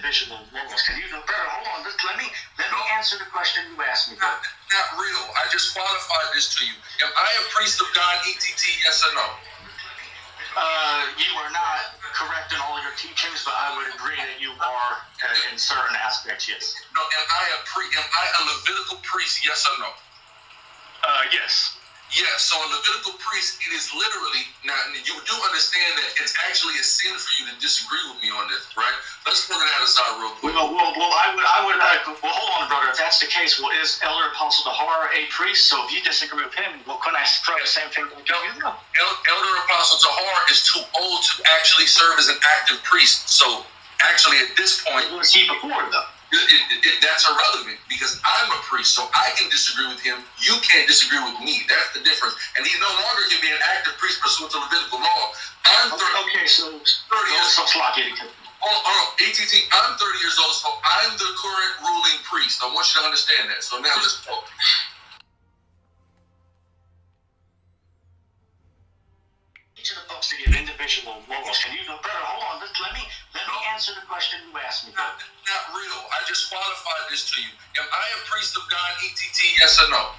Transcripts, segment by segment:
individual logos. Can you, brother, hold on, let me answer the question you asked me. Not real. I just qualified this to you. Am I a priest of God, ETT, yes or no? You are not correct in all your teachings, but I would agree that you are in certain aspects, yes. No, am I a Levitical priest, yes or no? Yes. Yeah, so a Levitical priest, it is literally, now you do understand that it's actually a sin for you to disagree with me on this, right? Let's put that aside real quick. Well, I would hold on, brother. If that's the case, well, is Elder Apostle Tahar a priest? So if you disagree with him, well, couldn't I try the same thing with you? Elder Apostle Tahar is too old to actually serve as an active priest. So actually at this point, was he before, though? That's irrelevant because I'm a priest, so I can disagree with him. You can't disagree with me. That's the difference. And he no longer can be an active priest pursuant to Levitical law. I'm 30. Okay, so 30 years old. ATT, I'm 30 years old, so I'm the current ruling priest. I want you to understand that. So now let's go. Each of the folks to give individual logos. Can you, brother, hold on, let me answer the question you asked me. Not real. I just qualified this to you. Am I a priest of God, ETT, yes or no?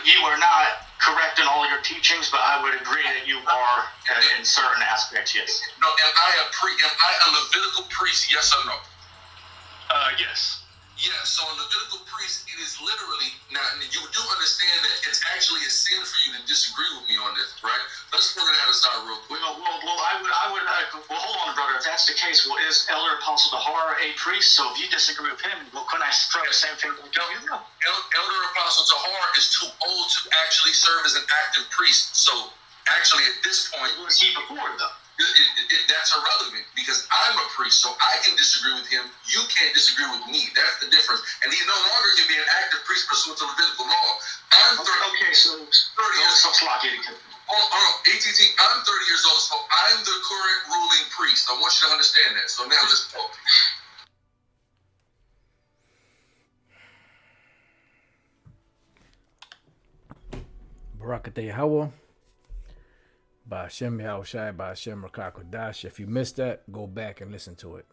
You are not correct in all your teachings, but I would agree that you are in certain aspects, yes. No, am I a Levitical priest, yes or no? Yes. Yeah, so a Levitical priest, it is literally, now you do understand that it's actually a sin for you to disagree with me on this, right? Let's put that aside real quick. Well, hold on, brother. If that's the case, well, is Elder Apostle Tahar a priest? So if you disagree with him, well, couldn't I try the same thing with you? Elder Apostle Tahar is too old to actually serve as an active priest. So actually at this point, was he before, though? That's irrelevant because I'm a priest, so I can disagree with him. You can't disagree with me. That's the difference. And he no longer can be an active priest pursuant to Levitical law. I'm 30. Okay, so 30 years old. ATT, I'm 30 years old, so I'm the current ruling priest. I want you to understand that. So now let's go. Barakateh Yahweh. Ba'ashem Yahushai, Ba'ashem Rakakodash. If you missed that, go back and listen to it.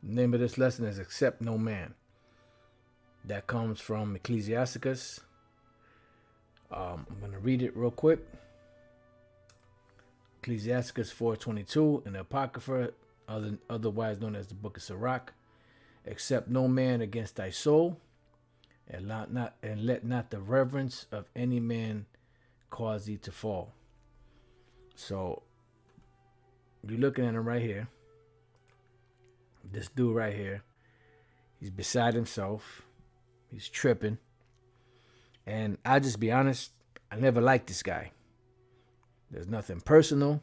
Name of this lesson is Accept No Man. That comes from Ecclesiasticus. I'm going to read it real quick. Ecclesiasticus 4:22 in the Apocrypha, otherwise known as the Book of Sirach. Accept no man against thy soul, and let not the reverence of any man cause thee to fall. So you're looking at him right here. This dude right here, he's beside himself. He's tripping. And I'll just be honest, I never liked this guy. There's nothing personal.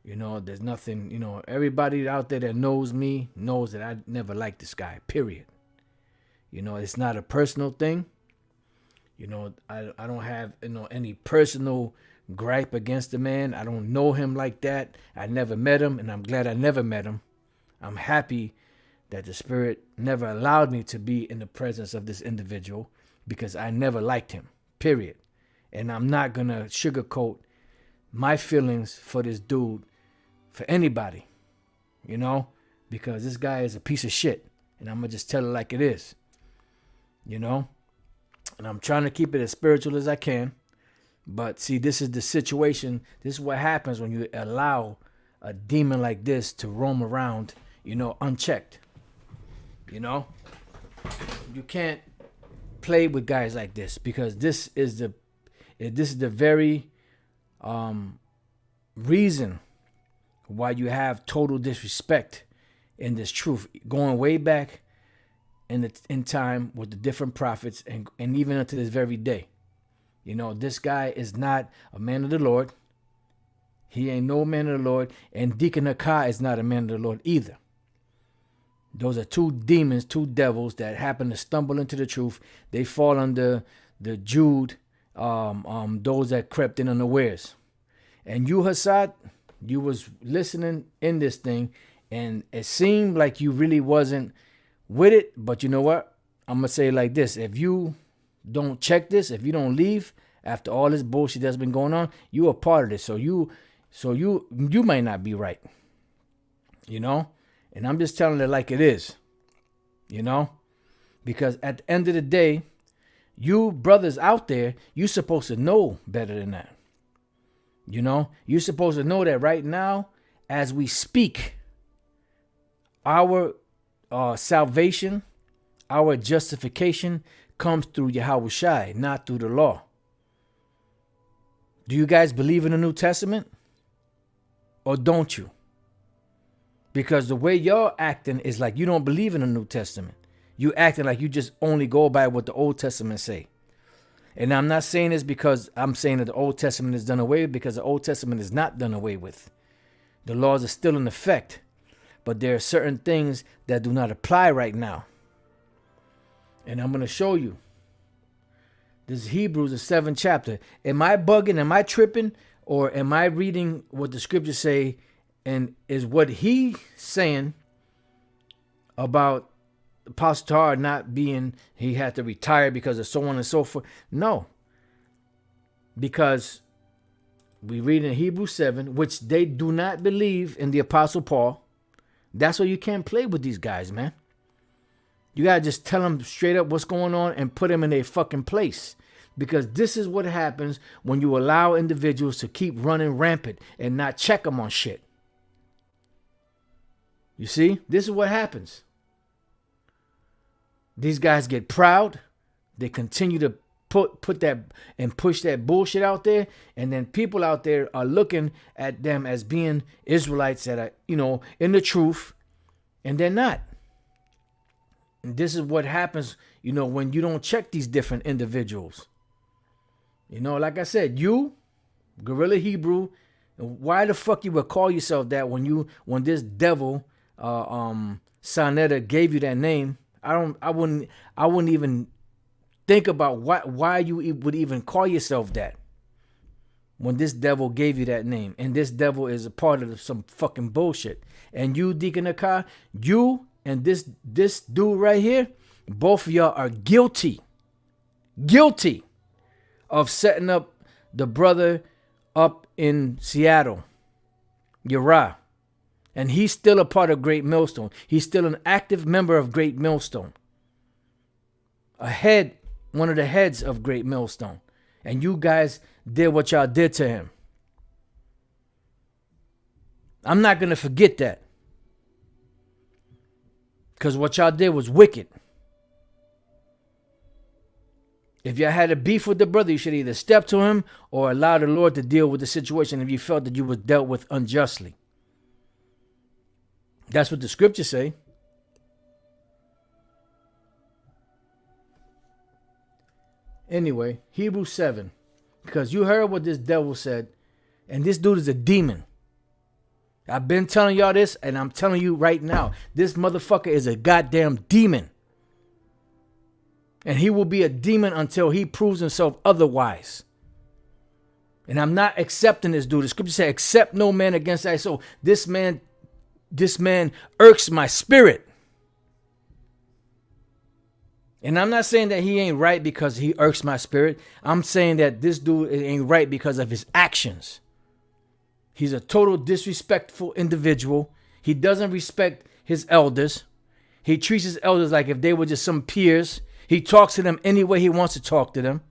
There's nothing, everybody out there that knows me knows that I never liked this guy, period. It's not a personal thing. I don't have, any personal gripe against the man. I don't know him like that. I never met him, and I'm glad I never met him. I'm happy that the Spirit never allowed me to be in the presence of this individual because I never liked him, period. And I'm not going to sugarcoat my feelings for this dude for anybody, because this guy is a piece of shit. And I'm going to just tell it like it is, And I'm trying to keep it as spiritual as I can. But see, this is the situation. This is what happens when you allow a demon like this to roam around, unchecked. You can't play with guys like this because this is the very reason why you have total disrespect in this truth, going way back in time with the different prophets and even unto this very day. This guy is not a man of the Lord. He ain't no man of the Lord. And Deacon Akai is not a man of the Lord either. Those are two demons, two devils that happen to stumble into the truth. They fall under the Jude, those that crept in unawares. And you, Hassad, you was listening in this thing, and it seemed like you really wasn't with it. But you know what? I'm going to say it like this. If you don't check this, if you don't leave after all this bullshit that's been going on, you are part of this. So you So you might not be right, you know? And I'm just telling it like it is, you know? Because at the end of the day, you brothers out there, you're supposed to know better than that. You know? You're supposed to know that right now, as we speak, our salvation, our justification comes through Yahweh Shai, not through the law. Do you guys believe in the New Testament? Or don't you? Because the way y'all acting is like you don't believe in the New Testament. You acting like you just only go by what the Old Testament say. And I'm not saying this because I'm saying that the Old Testament is done away with, because the Old Testament is not done away with. The laws are still in effect. But there are certain things that do not apply right now. And I'm going to show you. This is Hebrews, the 7th chapter. Am I bugging? Am I tripping? Or am I reading what the scriptures say? And is what he saying about Apostle Tahar not being, he had to retire because of so on and so forth? No. Because we read in Hebrews 7, which they do not believe in the Apostle Paul. That's why you can't play with these guys, man. You got to just tell them straight up what's going on and put them in their fucking place. Because this is what happens when you allow individuals to keep running rampant and not check them on shit. You see, this is what happens. These guys get proud. They continue to put that and push that bullshit out there. And then people out there are looking at them as being Israelites that are, you know, in the truth. And they're not. And this is what happens, you know, when you don't check these different individuals. You know, like I said, you, Gorilla Hebrew, why the fuck you would call yourself that when this devil, Sonetta gave you that name? I wouldn't even think about why you would even call yourself that when this devil gave you that name. And this devil is a part of some fucking bullshit. And you, Deacon Akai, you and this dude right here, both of y'all are guilty of setting up the brother up in Seattle, Uriah. And he's still a part of Great Millstone. He's still an active member of Great Millstone. One of the heads of Great Millstone. And you guys did what y'all did to him. I'm not going to forget that. Because what y'all did was wicked. If y'all had a beef with the brother, you should either step to him or allow the Lord to deal with the situation if you felt that you were dealt with unjustly. That's what the scriptures say. Anyway, Hebrews 7. Because you heard what this devil said. And this dude is a demon. I've been telling y'all this, and I'm telling you right now. This motherfucker is a goddamn demon. And he will be a demon until he proves himself otherwise. And I'm not accepting this dude. The scripture says, accept no man against thy soul. This man irks my spirit. And I'm not saying that he ain't right because he irks my spirit. I'm saying that this dude ain't right because of his actions. He's a total disrespectful individual. He doesn't respect his elders. He treats his elders like if they were just some peers. He talks to them any way he wants to talk to them.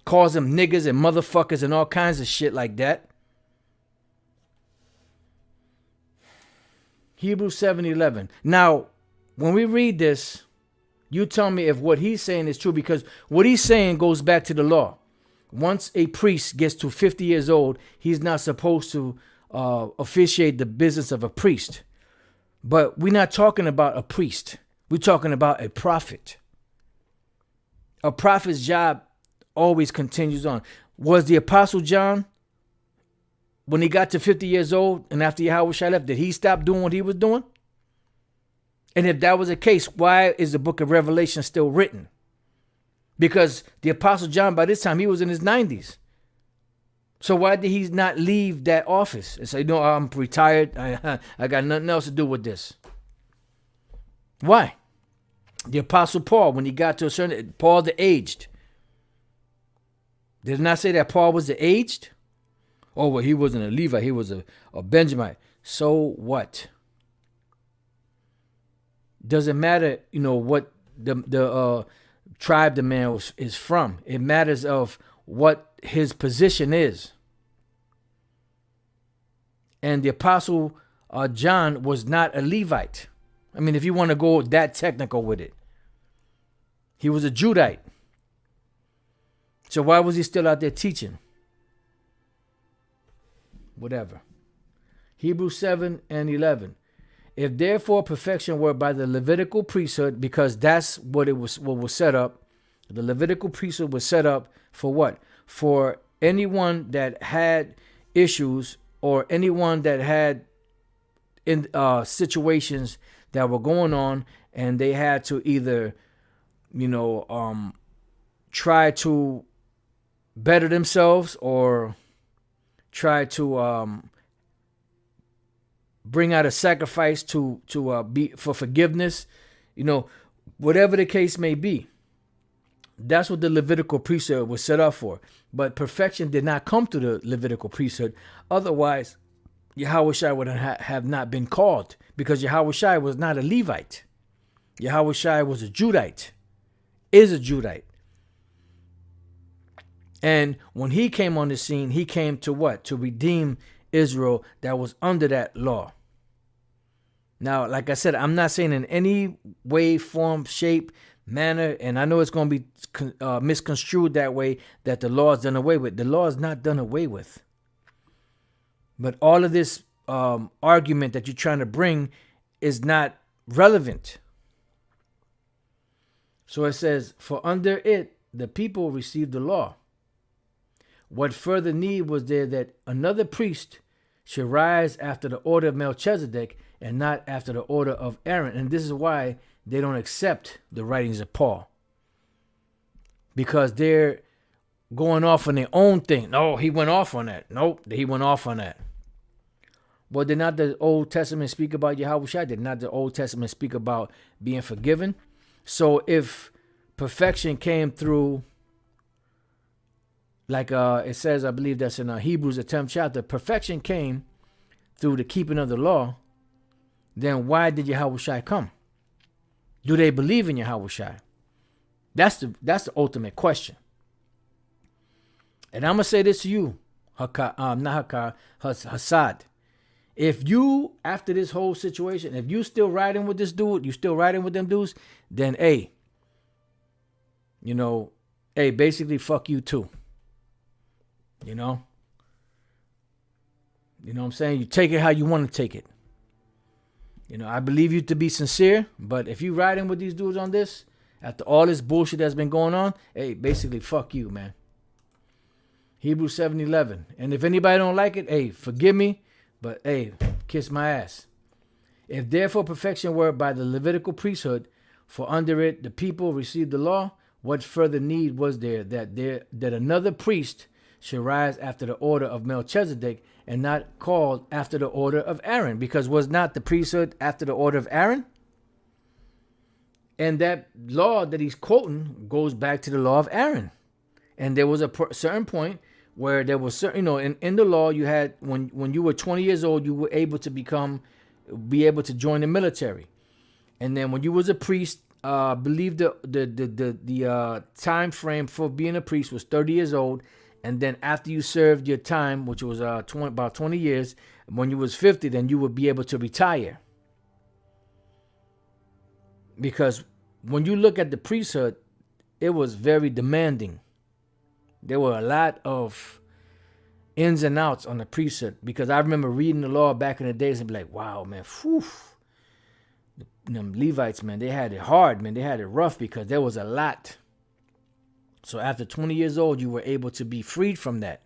Calls them niggas and motherfuckers and all kinds of shit like that. Hebrews 7:11. Now, when we read this, you tell me if what he's saying is true, because what he's saying goes back to the law. Once a priest gets to 50 years old, he's not supposed to officiate the business of a priest. But we're not talking about a priest. We're talking about a prophet. A prophet's job always continues on. Was the Apostle John, when he got to 50 years old and after Yahweh Shai left, did he stop doing what he was doing? And if that was the case, why is the book of Revelation still written? Because the Apostle John, by this time, he was in his 90s. So why did he not leave that office and say, no, I'm retired. I got nothing else to do with this? Why? The Apostle Paul, when he got to a certain, Paul the aged. Did it not say that Paul was the aged? Oh, well, he wasn't a Levite. He was a Benjamite. So what? Doesn't matter, what the tribe the man is from. It matters of what his position is. And the apostle John was not a Levite. I mean, if you want to go that technical with it, he was a Judite. So why was he still out there teaching? Whatever. Hebrews 7:11. If therefore perfection were by the Levitical priesthood, because that's what was set up. The Levitical priesthood was set up for what? For anyone that had issues or anyone that had in situations that were going on, and they had to either, try to better themselves or try to bring out a sacrifice to be for forgiveness, whatever the case may be. That's what the Levitical priesthood was set up for. But perfection did not come through the Levitical priesthood. Otherwise, Yahushua would have not been called, because Yahushua was not a Levite. Yahushua was a Judite, is a Judite. And when he came on the scene, he came to what? To redeem Israel that was under that law. Now, like I said, I'm not saying in any way, form, shape, manner, and I know it's going to be misconstrued that way, that the law is done away with. The law is not done away with. But all of this argument that you're trying to bring is not relevant. So it says, for under it, the people received the law. What further need was there that another priest should rise after the order of Melchizedek and not after the order of Aaron? And this is why they don't accept the writings of Paul, because they're going off on their own thing. No, he went off on that. Nope, he went off on that. Well, did not the Old Testament speak about Yahushua? Did not the Old Testament speak about being forgiven? So if perfection came through, like it says, I believe that's in Hebrews, the 10th chapter, perfection came through the keeping of the law, then why did Yahushua come? Do they believe in Yahushua? That's the ultimate question. And I'm going to say this to you, Hassad. If you, after this whole situation, if you still riding with this dude, you still riding with them dudes, then basically fuck you too. You know what I'm saying? You take it how you want to take it. I believe you to be sincere, but if you riding with these dudes on this, after all this bullshit that's been going on, basically fuck you, man. Hebrews 7:11. And if anybody don't like it, forgive me, but kiss my ass. If therefore perfection were by the Levitical priesthood, for under it the people received the law, what further need was there that another priest should rise after the order of Melchizedek and not called after the order of Aaron? Because was not the priesthood after the order of Aaron? And that law that he's quoting goes back to the law of Aaron. And there was a certain point where there was certain, in the law you had, when you were 20 years old, you were able to be able to join the military. And then when you was a priest, I believe the time frame for being a priest was 30 years old. And then after you served your time, which was about 20 years, when you was 50, then you would be able to retire. Because when you look at the priesthood, it was very demanding. There were a lot of ins and outs on the priesthood. Because I remember reading the law back in the days and be like, wow, man, whew. Them Levites, man, they had it hard, man. They had it rough because there was a lot. So after 20 years old, you were able to be freed from that.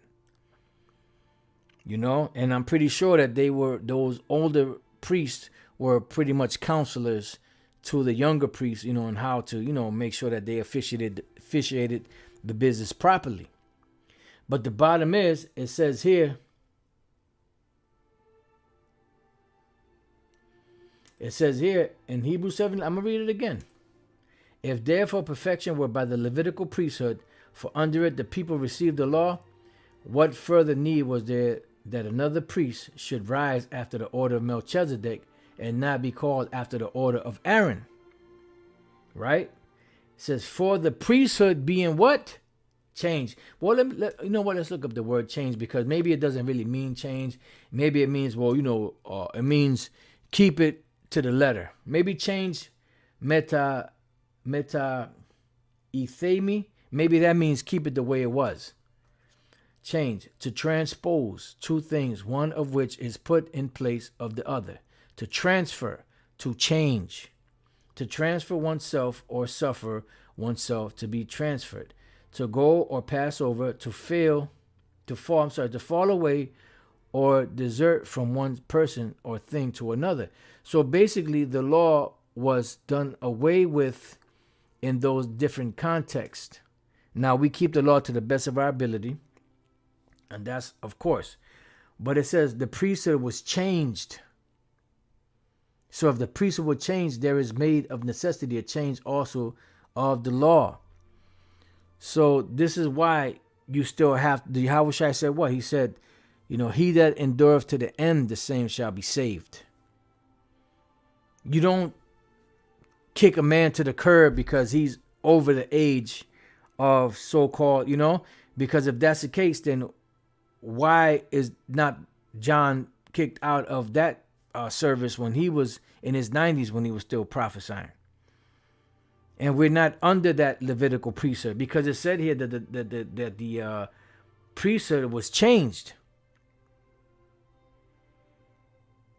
And I'm pretty sure that those older priests were pretty much counselors to the younger priests, on how to, make sure that they officiated the business properly. But the bottom is, it says here, in Hebrews 7, I'm going to read it again. If therefore perfection were by the Levitical priesthood, for under it the people received the law, what further need was there that another priest should rise after the order of Melchizedek and not be called after the order of Aaron? Right? It says, for the priesthood being what? Change. Well, you know what? Let's look up the word change, because maybe it doesn't really mean change. Maybe it means, well, it means keep it to the letter. Maybe change meta ethemi. Maybe that means keep it the way it was. Change, to transpose two things, one of which is put in place of the other. To transfer, to change. To transfer oneself or suffer oneself to be transferred. To go or pass over, to fall away or desert from one person or thing to another. So basically the law was done away with in those different contexts. Now we keep the law to the best of our ability, and that's of course. But it says the priesthood was changed. So if the priesthood was changed, there is made of necessity a change also of the law. So this is why you still have, the Yahushua said what? He said, he that endureth to the end, the same shall be saved. You don't kick a man to the curb because he's over the age of so-called, because if that's the case, then why is not John kicked out of that service when he was in his 90s, when he was still prophesying? And we're not under that Levitical priesthood, because it said here that the priesthood was changed.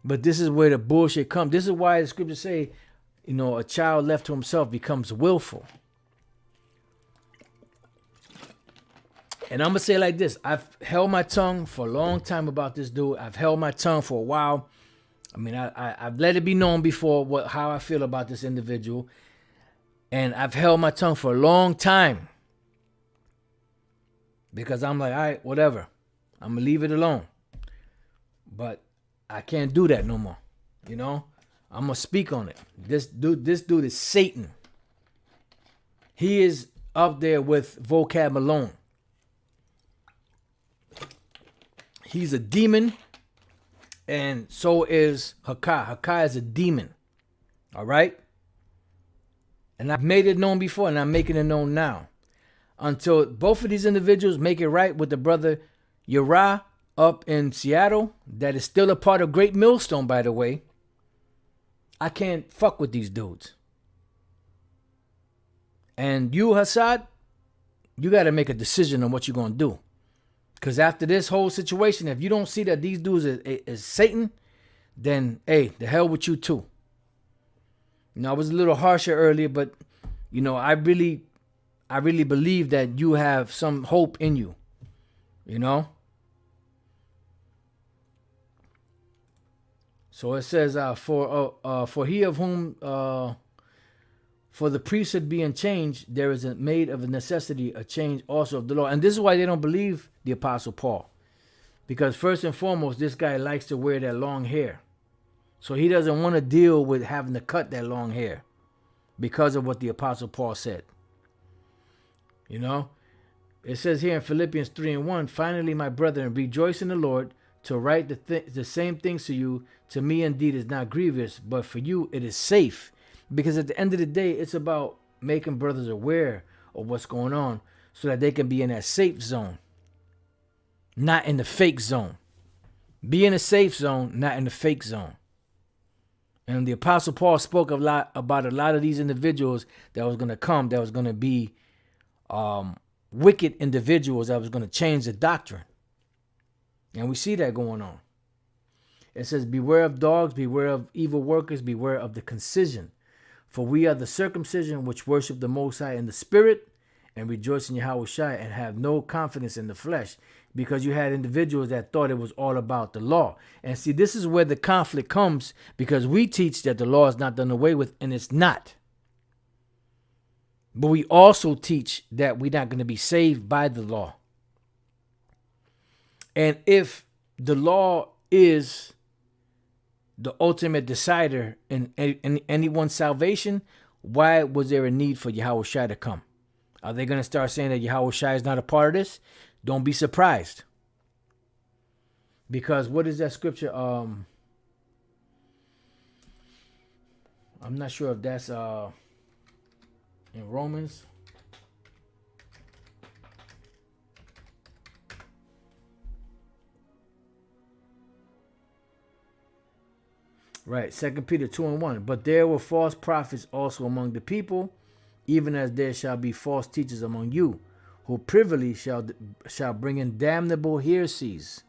But this is where the bullshit comes. This is why the scriptures say, a child left to himself becomes willful. And I'm going to say it like this. I've held my tongue for a long time about this dude. I've held my tongue for a while. I mean, I've let it be known before how I feel about this individual. And I've held my tongue for a long time. Because I'm like, all right, whatever. I'm going to leave it alone. But I can't do that no more. I'm going to speak on it. This dude is Satan. He is up there with Vocab Malone. He's a demon. And so is Hakai. Hakai is a demon. All right? And I've made it known before, and I'm making it known now. Until both of these individuals make it right with the brother Uriah up in Seattle, that is still a part of Great Millstone, by the way, I can't fuck with these dudes. And you, Hassad, you got to make a decision on what you're going to do. Because after this whole situation, if you don't see that these dudes is Satan, then, hey, the hell with you too. I was a little harsher earlier, but, I really believe that you have some hope in you, So it says, for he of whom, for the priesthood being changed, there is made of necessity a change also of the law. And this is why they don't believe the Apostle Paul. Because first and foremost, this guy likes to wear that long hair. So he doesn't want to deal with having to cut that long hair because of what the Apostle Paul said. It says here in Philippians 3:1, finally, my brethren, rejoice in the Lord. To write the same things to you, to me indeed is not grievous, but for you it is safe. Because at the end of the day, it's about making brothers aware of what's going on so that they can be in that safe zone, not in the fake zone. Be in a safe zone, not in the fake zone. And the Apostle Paul spoke about a lot of these individuals that was going to come, that was going to be wicked individuals that was going to change the doctrine. And we see that going on. It says, beware of dogs, beware of evil workers, beware of the concision. For we are the circumcision which worship the Most High in the spirit and rejoice in Yahushua and have no confidence in the flesh. Because you had individuals that thought it was all about the law. And see, this is where the conflict comes, because we teach that the law is not done away with, and it's not. But we also teach that we're not going to be saved by the law. And if the law is the ultimate decider in anyone's salvation, why was there a need for Yahushua to come? Are they going to start saying that Yahushua is not a part of this? Don't be surprised. Because what is that scripture? I'm not sure if that's in Romans. Right, 2 Peter 2:1. But there were false prophets also among the people, even as there shall be false teachers among you, who privily shall bring in damnable heresies,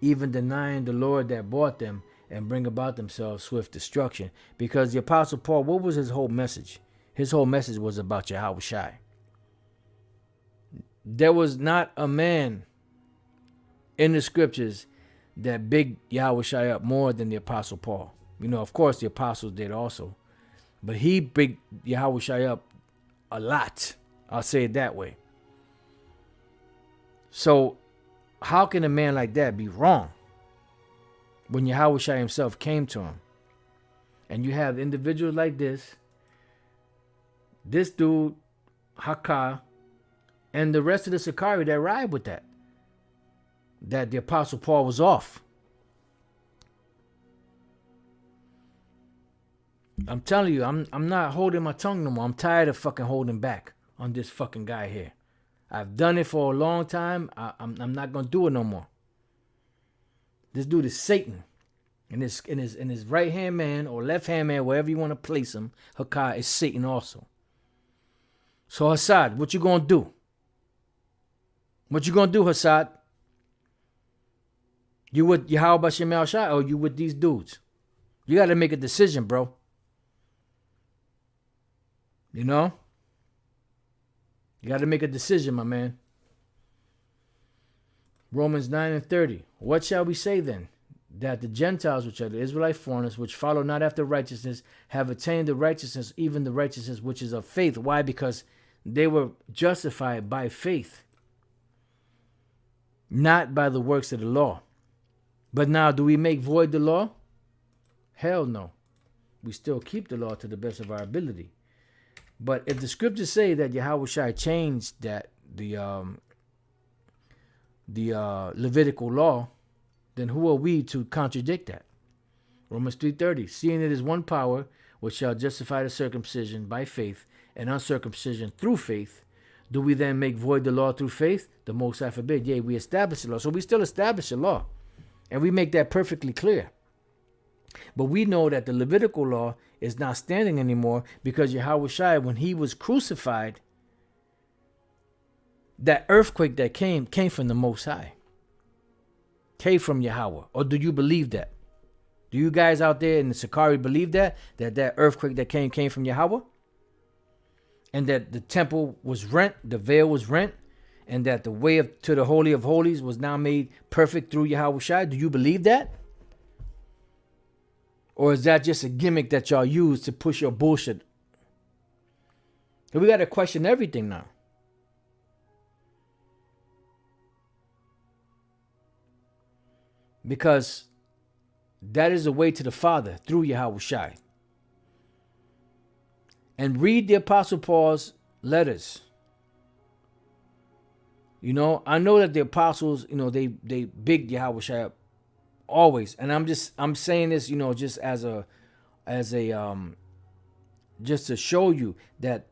even denying the Lord that bought them, and bring about themselves swift destruction. Because the Apostle Paul, what was his whole message? His whole message was about Yahweh Shai. There was not a man in the scriptures that bigged Yahweh Shai up more than the Apostle Paul. You know, of course, the apostles did also. But he bigged Yahweh Shai up a lot. I'll say it that way. So, how can a man like that be wrong when Yahweh Shai himself came to him? And you have individuals like this dude, Hakah, and the rest of the Sakari that ride with that the Apostle Paul was off. I'm telling you, I'm not holding my tongue no more. I'm tired of fucking holding back on this fucking guy here. I've done it for a long time. I'm not gonna do it no more. This dude is Satan, and his right hand man or left hand man, wherever you want to place him, Hakah, is Satan also. So Hassad, what you gonna do? What you gonna do, Hassad? You with Yahweh Shemel Shai or you with these dudes? You got to make a decision, bro. You know? You got to make a decision, my man. Romans 9:30. What shall we say then? That the Gentiles, which are the Israelite foreigners, which follow not after righteousness, have attained the righteousness, even the righteousness which is of faith. Why? Because they were justified by faith, not by the works of the law. But now, do we make void the law? Hell no. We still keep the law to the best of our ability. But if the scriptures say that Yahweh Shai changed that the Levitical law, then who are we to contradict that? Romans 3:30. Seeing it is one power which shall justify the circumcision by faith and uncircumcision through faith, do we then make void the law through faith? The Most High forbid. Yea, we establish the law. So we still establish the law. And we make that perfectly clear. But we know that the Levitical law is not standing anymore because Yahweh Shai, when he was crucified, that earthquake that came from the Most High. Came from Yahweh. Or do you believe that? Do you guys out there in the Sakari believe that earthquake that came from Yahweh? And that the temple was rent, the veil was rent, and that the way to the Holy of Holies was now made perfect through Yahweh Shai? Do you believe that? Or is that just a gimmick that y'all use to push your bullshit? So we got to question everything now. Because that is the way to the Father through Yahweh Shai. And read the Apostle Paul's letters. You know, I know that the apostles, you know, they big Yahweh Shai up always. And I'm saying this, you know, just as a just to show you that,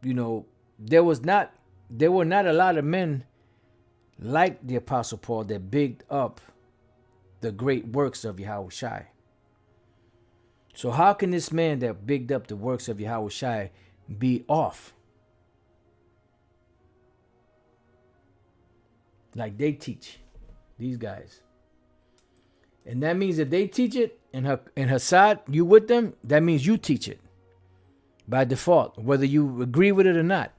you know, there were not a lot of men like the Apostle Paul that bigged up the great works of Yahweh Shai. So how can this man that bigged up the works of Yahweh Shai be off? Like they teach, these guys. And that means if they teach it, and Hassad, you with them, that means you teach it. By default, whether you agree with it or not.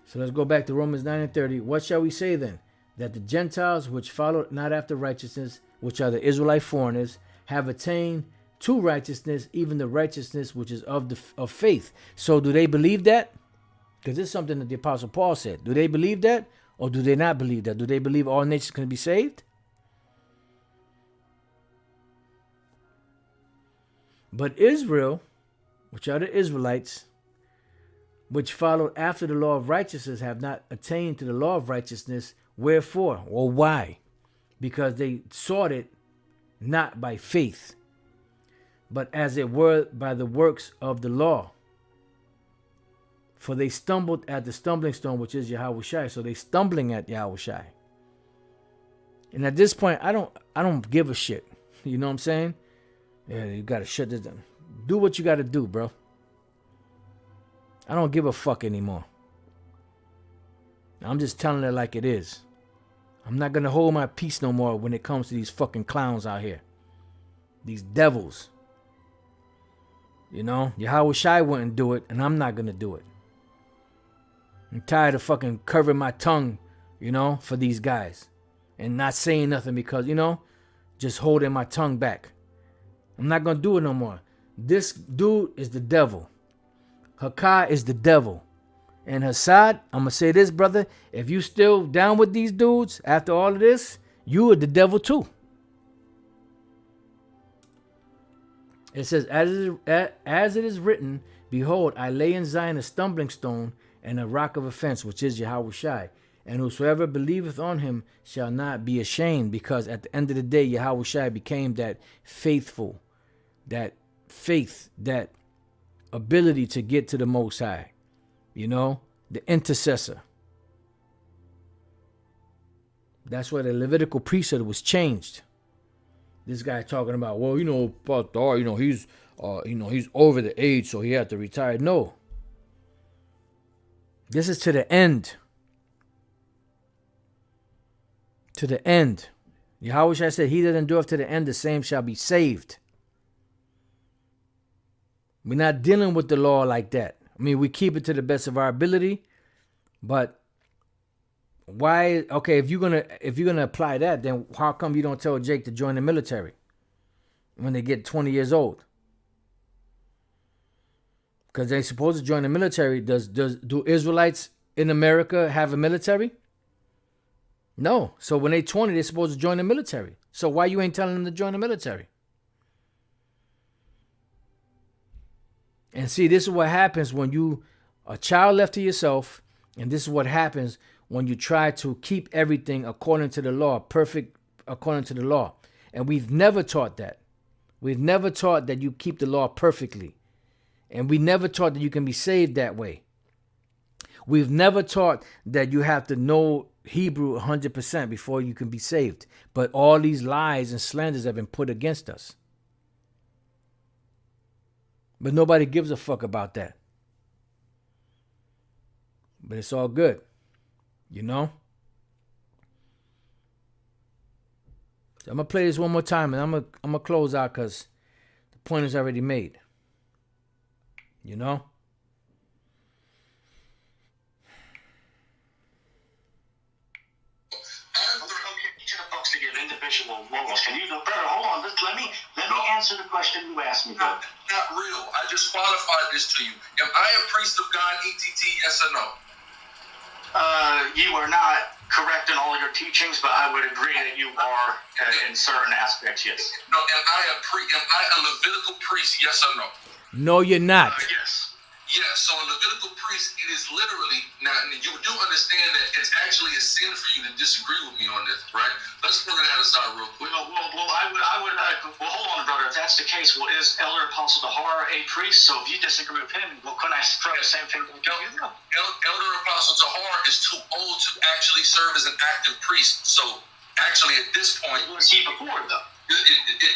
So let's go back to Romans 9:30. What shall we say then? That the Gentiles which follow not after righteousness, which are the Israelite foreigners, have attained to righteousness, even the righteousness which is of faith. So do they believe that? Because this is something that the Apostle Paul said. Do they believe that? Or do they not believe that? Do they believe all nations can be saved? But Israel, which are the Israelites, which followed after the law of righteousness, have not attained to the law of righteousness. Wherefore, or why? Because they sought it not by faith, but as it were by the works of the law. For they stumbled at the stumbling stone, which is Yahushua. So they stumbling at Yahushua. And at this point, I don't give a shit. You know what I'm saying? Yeah, you gotta shut this down. Do what you gotta do, bro. I don't give a fuck anymore. I'm just telling it like it is. I'm not gonna hold my peace no more when it comes to these fucking clowns out here. These devils. You know, Yahushua wouldn't do it, and I'm not gonna do it. I'm tired of fucking curving my tongue, you know, for these guys. And not saying nothing because, you know, just holding my tongue back. I'm not gonna do it no more. This dude is the devil. Hakkar is the devil. And Hassad, I'm gonna say this, brother. If you still down with these dudes after all of this, you are the devil too. It says, as it is written, behold, I lay in Zion a stumbling stone and a rock of offense, which is Yahushua. And whosoever believeth on him shall not be ashamed, because at the end of the day, Yahushua became that faithful, that faith, that ability to get to the Most High. You know, the intercessor. That's why the Levitical priesthood was changed. This guy talking about, well, you know, Patar, you know, he's over the age, so he had to retire. No. This is to the end. To the end. Yahushua said, he that endureth to the end, the same shall be saved. We're not dealing with the law like that. I mean, we keep it to the best of our ability, but why? Okay, if you're gonna apply that, then how come you don't tell Jake to join the military when they get 20 years old? Because they're supposed to join the military. Do Israelites in America have a military? No. So when they're 20, they're supposed to join the military. So why you ain't telling them to join the military? And see, this is what happens when you a child left to yourself, and this is what happens when you try to keep everything according to the law, perfect according to the law. And we've never taught that. We've never taught that you keep the law perfectly. And we never taught that you can be saved that way. We've never taught that you have to know Hebrew 100% before you can be saved. But all these lies and slanders have been put against us. But nobody gives a fuck about that. But it's all good. You know? So I'm going to play this one more time, and I'm going to close out because the point is already made. You know? To give individual roles. Can you go, brother? Hold on. Let me answer the question you asked me. Not real. I just qualified this to you. Am I a priest of God, ETT? Yes or no? You are not correct in all your teachings, but I would agree that you are in certain aspects. Yes. No. Am I a Levitical priest? Yes or no? No, you're not. Yes. Yes, so a Levitical priest, it is literally, now you do understand that it's actually a sin for you to disagree with me on this, right? Let's figure that aside real quick. Well, hold on, brother. If that's the case, well, is Elder Apostle Tahar a priest? So if you disagree with him, well, couldn't I try the same thing? Elder Apostle Tahar is too old to actually serve as an active priest. So actually at this point... Was he before, though?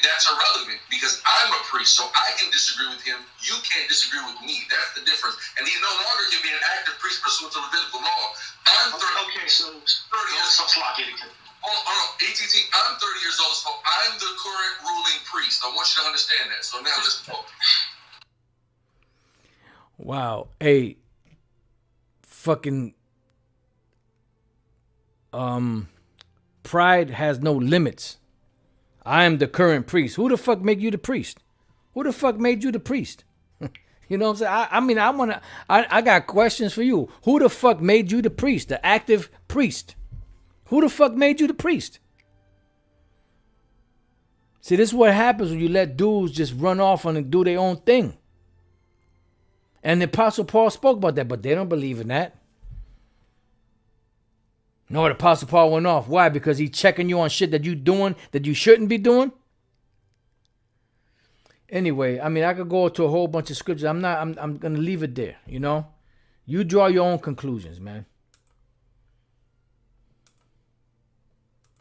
That's irrelevant because I'm a priest, so I can disagree with him. You can't disagree with me. That's the difference. And he no longer can be an active priest pursuant to Levitical law. I'm 30. Okay, so 30 years. Hold on, ATT. I'm 30 years old, so I'm the current ruling priest. I want you to understand that. So now let's go. Wow. Hey, fucking pride has no limits. I am the current priest. Who the fuck made you the priest? Who the fuck made you the priest? You know what I'm saying? I got questions for you. Who the fuck made you the priest? The active priest. Who the fuck made you the priest? See, this is what happens when you let dudes just run off and do their own thing. And the Apostle Paul spoke about that, but they don't believe in that. No, the Apostle Paul went off. Why? Because he's checking you on shit that you doing that you shouldn't be doing. Anyway, I mean, I could go to a whole bunch of scriptures. I'm gonna leave it there. You know, you draw your own conclusions, man.